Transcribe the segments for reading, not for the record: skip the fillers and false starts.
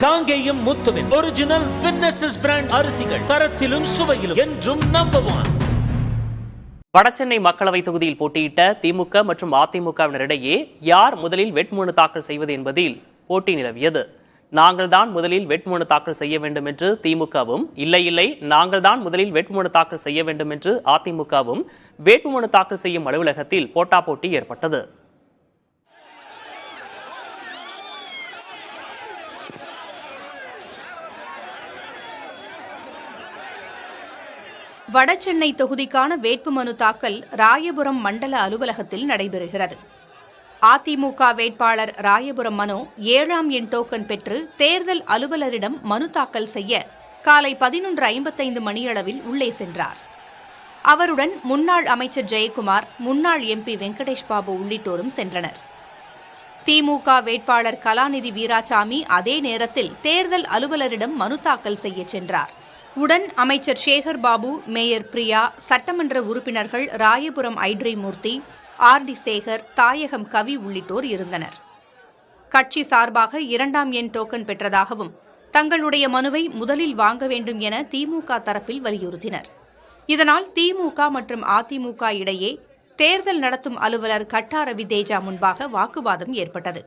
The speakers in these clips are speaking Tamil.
காங்கேயம் முத்துவின் ஒரிஜினல் வின்னசஸ் பிராண்ட் அரிசிகள் தரத்திலும் சுவையிலும் என்றும் நம்பர் 1. வடசென்னை மக்களவை தொகுதியில் போட்டியிட்ட திமுக மற்றும் அதிமுகவினரிடையே யார் முதலில் வேட்புமனு தாக்கல் செய்வது என்பதில் போட்டி நிலவியது. நாங்கள் தான் முதலில் வேட்புமனு தாக்கல் செய்ய வேண்டும் என்று திமுகவும், இல்லை நாங்கள் தான் முதலில் வேட்புமனு தாக்கல் செய்ய வேண்டும் என்று அதிமுகவும் வேட்புமனு தாக்கல் செய்யும் அலுவலகத்தில் போட்டாபோட்டி ஏற்பட்டது. வடசென்னை தொகுதிக்கான வேட்புமனு தாக்கல் ராயபுரம் மண்டல அலுவலகத்தில் நடைபெறுகிறது. அதிமுக வேட்பாளர் ராயபுரம் மனோ 7ஆம் எண் டோக்கன் பெற்று தேர்தல் அலுவலரிடம் மனு தாக்கல் செய்ய காலை 11:55 மணியளவில் உள்ளே சென்றார். அவருடன் முன்னாள் அமைச்சர் ஜெயக்குமார், முன்னாள் MP வெங்கடேஷ் பாபு உள்ளிட்டோரும் சென்றனர். திமுக வேட்பாளர் கலாநிதி வீராசாமி அதே நேரத்தில் தேர்தல் அலுவலரிடம் மனு தாக்கல் செய்ய சென்றார். உடன் அமைச்சர் சேகர் பாபு, மேயர் பிரியா, சட்டமன்ற உறுப்பினர்கள் ராயபுரம் ஐட்ரி மூர்த்தி, RD சேகர், தாயகம் கவி உள்ளிட்டோர் இருந்தனர். கட்சி சார்பாக 2ஆம் எண் டோக்கன் பெற்றதாகவும் தங்களுடைய மனுவை முதலில் வாங்க வேண்டும் என திமுக தரப்பில் வலியுறுத்தினர். இதனால் திமுக மற்றும் அதிமுக இடையே தேர்தல் நடத்தும் அலுவலர் கட்டா ரவி தேஜா முன்பாக வாக்குவாதம் ஏற்பட்டது.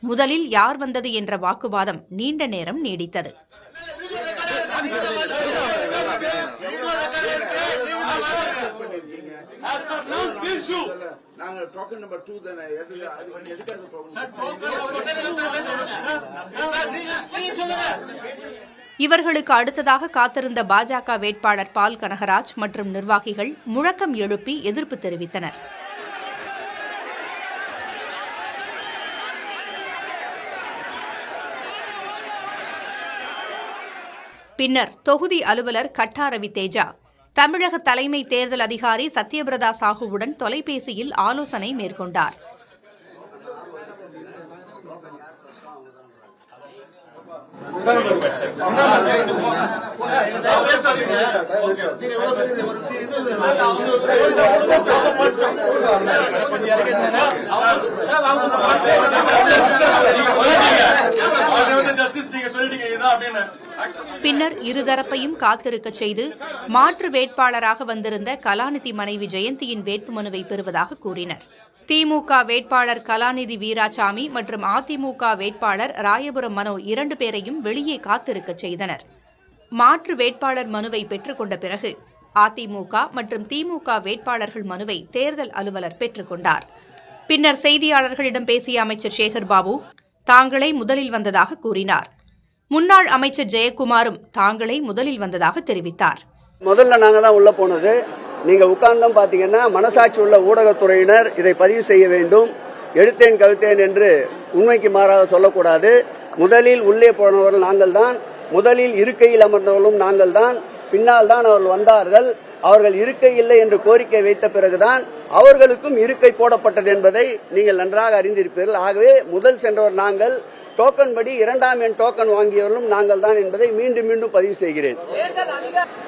முதலில் யார் வந்தது என்ற வாக்குவாதம் நீண்ட நேரம் நீடித்தது. இவர்களுக்கு அடுத்ததாக காத்திருந்த பாஜக வேட்பாளர் பால் கனகராஜ் மற்றும் நிர்வாகிகள் முழக்கம் எழுப்பி எதிர்ப்பு தெரிவித்தனர். பின்னர் தொகுதி அலுவலர் கட்டா ரவி தேஜா தமிழக தலைமை தேர்தல் அதிகாரி சத்யபிரதா சாஹூவுடன் தொலைபேசியில் ஆலோசனை மேற்கொண்டார். பின்னர் இருதரப்பையும் காத்திருக்க செய்து மாற்று வேட்பாளராக வந்திருந்த கலாநிதி மனைவி ஜெயந்தியின் வேட்புமனுவை பெறுவதாக கூறினர். திமுக வேட்பாளர் கலாநிதி வீராசாமி மற்றும் அதிமுக வேட்பாளர் ராயபுரம் மனோ 2 பேரையும் வெளியே காத்திருக்க செய்தனர். மாற்று வேட்பாளர் மனுவை பெற்றுக்கொண்ட பிறகு அதிமுக மற்றும் திமுக வேட்பாளர்கள் மனுவை தேர்தல் அலுவலர் பெற்றுக்கொண்டார். பின்னர் செய்தியாளர்களிடம் பேசிய அமைச்சர் சேகர் பாபு தாங்களே முதலில் வந்ததாக கூறினார். முன்னாள் அமைச்சர் ஜெயக்குமாரும் தாங்களே முதலில் வந்ததாக தெரிவித்தார். முதல்ல நாங்க தான் உள்ள போனது. நீங்க உட்கார்ந்தோம் பாத்தீங்கன்னா மனசாட்சி உள்ள ஊடகத்துறையினர் இதை பதிவு செய்ய வேண்டும். எடுத்தேன் கவிழ்த்தேன் என்று உண்மைக்கு மாறாக சொல்லக்கூடாது. முதலில் உள்ளே போனவர்கள் நாங்கள் தான். முதலில் இருக்கையில் அமர்ந்தவர்களும் நாங்கள் தான். பின்னால் தான் அவர்கள் வந்தார்கள். அவர்கள் இருக்கை இல்லை என்று கோரிக்கை வைத்த பிறகுதான் அவர்களுக்கும் இருக்கை போடப்பட்டது என்பதை நீங்கள் நன்றாக அறிந்திருப்பீர்கள். ஆகவே முதல் சென்றவர் நாங்கள். டோக்கன் படி 2ஆம் எண் டோக்கன் வாங்கியவர்களும் நாங்கள் தான் என்பதை மீண்டும் மீண்டும் பதிவு செய்கிறேன்.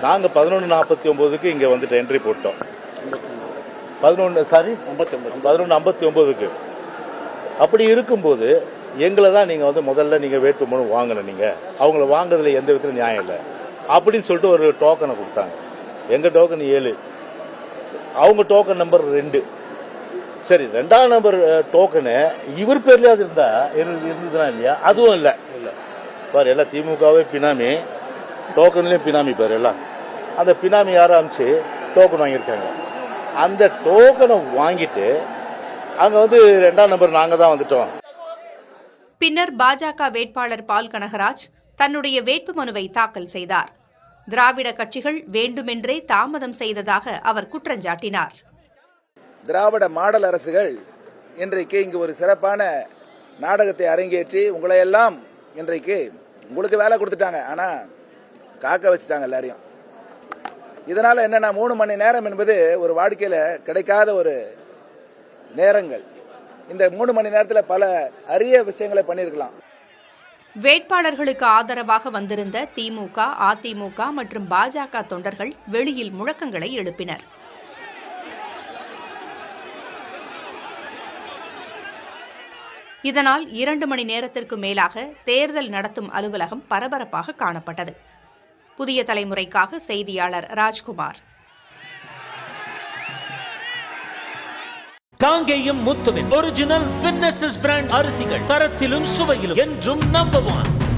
நாங்க 11:49க்கு இங்க வந்துட்டு என்ட்ரி போட்டோம். 11:59க்கு அப்படி இருக்கும்போது எங்களை தான் நீங்க வந்து முதல்ல நீங்க வேட்புமனு வாங்கணும். நீங்க அவங்கள வாங்குறதுல எந்த விதத்துல நியாயம் இல்லை அப்படின்னு சொல்லிட்டு ஒரு டோக்கனை கொடுத்தாங்க. எங்க டோக்கன் 7, அவங்க டோக்கன் நம்பர் 2. சரி, 2ஆம் நம்பர் டோக்கனு இவர் பேர்லயாவது இருந்ததுனா இல்லையா? அதுவும் இல்ல பாரு, எல்லாம் திமுகவே பினாமி, டோக்கன்லயும் பினாமி பாரு. எல்லாம் அந்த பினாமி யாரும் அமைச்சு டோக்கன் வாங்கியிருக்காங்க. அந்த டோக்கனை வாங்கிட்டு அங்க வந்து 2ஆம் நம்பர் நாங்க தான் வந்துட்டோம். பின்னர் பாஜக வேட்பாளர் பால் கனகராஜ் தன்னுடைய வேட்புமனுவை தாக்கல் செய்தார். திராவிட கட்சிகள் வேண்டுமென்றே தாமதம் செய்ததாக அவர் குற்றஞ்சாட்டினார். திராவிட மாடல் அரசுகள் இன்றைக்கு இங்கு ஒரு சிறப்பான நாடகத்தை அரங்கேற்றி உங்களை எல்லாம் இன்றைக்கு உங்களுக்கு வேலை கொடுத்துட்டாங்க. ஆனா காக்க வச்சுட்டாங்க எல்லாரையும். இதனால என்னன்னா 3 மணி நேரம் என்பது ஒரு வாழ்க்கையில கிடைக்காத ஒரு நேரங்கள். இந்த 3 மணி நேரத்தில் பல அரிய விஷயங்களை பண்ணிருக்கலாம். வேட்பாளர்களுக்கு ஆதரவாக வந்திருந்த திமுக, அதிமுக மற்றும் பாஜக தொண்டர்கள் வெளியில் முழக்கங்களை எழுப்பினர். இதனால் 2 மணி நேரத்திற்கு மேலாக தேர்தல் நடத்தும் அலுவலகம் பரபரப்பாக காணப்பட்டது. புதிய தலைமுறைக்காக செய்தியாளர் ராஜ்குமார். காங்கேயம் முத்துவின் ஒரிஜினல் வின்னசஸ் பிராண்ட் அரிசிகள் தரத்திலும் சுவையிலும் என்றும் நம்பர் 1.